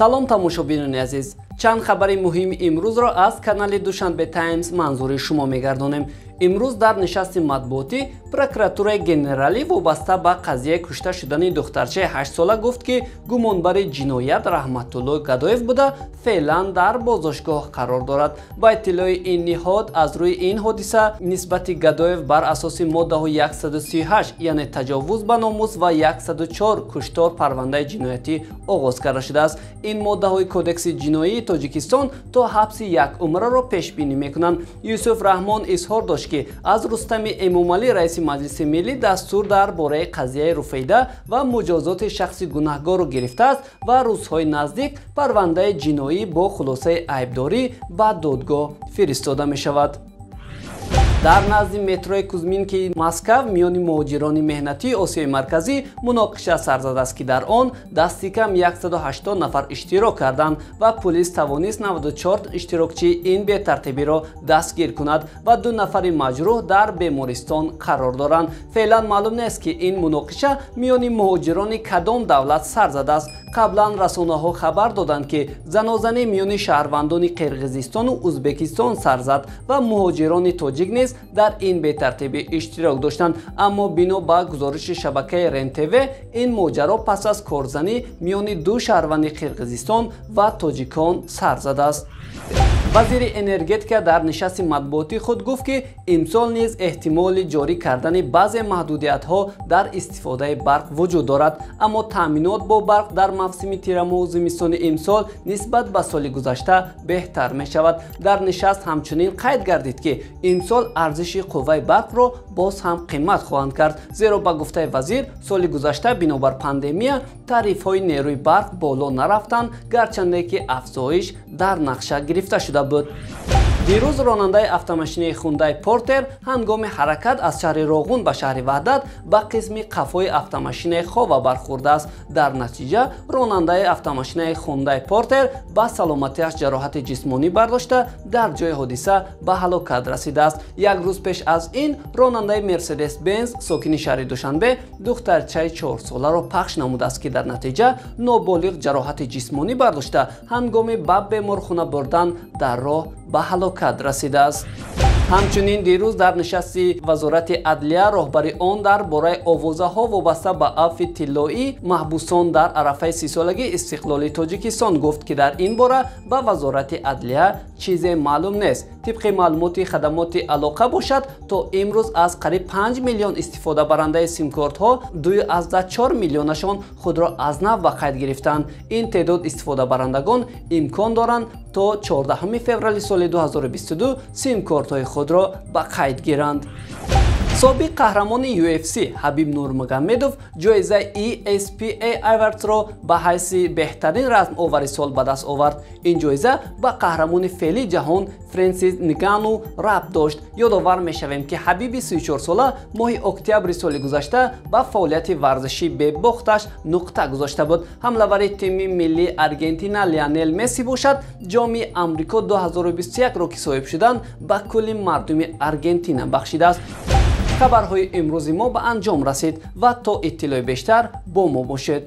салом тамошобинони азиз, чанд хабари муҳими имрӯзро аз канали Душанбе Таймс манзури шумо мегардонем. имрӯз дар нишасти матбуотӣ прокуратураи генералӣ вобаста ба қазияи кушта шудани духтарчаи 8 сола гуфт ки гумонбари ҷиноят Раҳматулло Гадоев буда феълан дар боздоштгоҳ қарор дорад. ба иттилои ин ниҳод аз рӯи ин ҳодиса нисбати Гадоев бар асоси моддаҳои 138 яъне таҷовуз ба номус ва 104 куштор парвандаи ҷиноятӣ оғоз карда шудааст. ин моддаҳои кодекси ҷиноии Тоҷикистон то ҳабси 1 умраро пешбинӣ мекунанд. Юсуф Раҳмон изҳор дошт ки аз Рустами Эмомалӣ раиси Маҷлиси Миллӣ дастур дар бораи қазияи Руфайда ва муҷозоти шахси гунаҳгорро гирифтааст ва рӯзҳои наздик парвандаи ҷиноӣ бо хулосаи айбдорӣ ба додгоҳ фиристода мешавад. дар назди метрои Кузминки Москав миёни муҳоҷирони меҳнатии Осиёи Марказӣ муноқиша сар задааст ки дар он дасти кам 180 нафар иштирок карданд ва пулис тавонист 94 иштирокчии ин бетартибиро дастгир кунад ва 2 нафари маҷрӯҳ дар бемористон қарор доранд. феълан маълум нест ки ин муноқиша миёни муҳоҷирони кадом давлат сар задааст. қаблан расонаҳо хабар доданд ки занозанӣ миёни шаҳрвандони Қирғизистону Узбекистон сар зад ва муҳоҷирони тоҷик низ дар ин бетартибӣ иштирок доштанд, аммо бино ба гузориши шабакаи РЕН-ТВ ин моҷаро пас аз корзанӣ миёни 2 шаҳрванди Қирғизистон ва тоҷикон сар задааст. вазири энергетика дар нишасти матбуотӣ худ гуфт ки имсол низ эҳтимоли ҷорӣ кардани баъзе маҳдудиятҳо дар истифодаи барқ вуҷуд дорад, аммо таъминот бо барқ дар мавсими тирамоҳу зимистони имсол нисбат ба соли гузашта беҳтар мешавад. дар нишаст ҳамчунин қайд гардид ки имсол арзиши қувваи барқро боз ҳам қимат хоҳанд кард, зеро ба гуфтаи вазир соли гузашта бинобар пандемия тарифҳои нерӯи барқ боло нарафтанд, гарчанде ки афзоиш дар нақша гирифта шуда буд. дирӯз ронандаи автомошинаи Hyundai Porter ҳангоми ҳаракат аз шаҳри Роғун ба шаҳри Ваҳдат ба қисми қафои автомошинаи Хова бархӯрдааст. дар натиҷа ронандаи автомошинаи Hyundai Porter ба саломатиаш ҷароҳати ҷисмонӣ бардошта дар ҷои ҳодиса ба ҳалокат расидааст. як рӯз пеш аз ин ронандаи Mercedes-Benz сокини шаҳри Душанбе духтарчаи 4 соларо пахш намудааст ки дар натиҷа ноболиғ ҷароҳати ҷисмонӣ бардошта ҳангоми ба беморхона бурдан дар роҳ ба ҳалокат расидааст. ҳамчунин дирӯз дар нишасти вазорати адлия роҳбари он дар бораи овозаҳо вобаста ба афви тиллоии маҳбусон дар арафаи 30-солагии истиқлоли Тоҷикистон гуфт ки дар ин бора ба вазорати адлия чизе маълум нест. тибқи маълумоти хадамоти алоқа бошад, то имрӯз аз қариб 5 миллион истифодабарандаи симкортҳо 2,4 миллионашон худро аз нав ба қайд гирифтанд. ин теъдод истифодабарандагон имкон доранд то 14 феврали соли 2022 симкортҳои худро ба қайд гиранд. собиқ қаҳрамони UFC Ҳабиб Нурмагомедов ҷоизаи ESPA Awards-ро ба ҳайси беҳтарин размовари сол ба даст овард. ин ҷоиза ба қаҳрамони феълии ҷаҳон Фрэнсис Нгану рабт дошт. ёдовар мешавем ки Ҳабиби 34 сола моҳи октябри соли гузашта ба фаъолияти варзишӣ бебохташ нуқта гузошта буд. ҳамлавари тими миллии Аргентина Лионел Месси бошад ҷоми Амрико 2021-ро ки соҳиб шудан ба кулли мардуми Аргентина бахшидааст. хабарҳои имрӯзи мо ба анҷом расид ва то иттилои бештар бо мо бошед.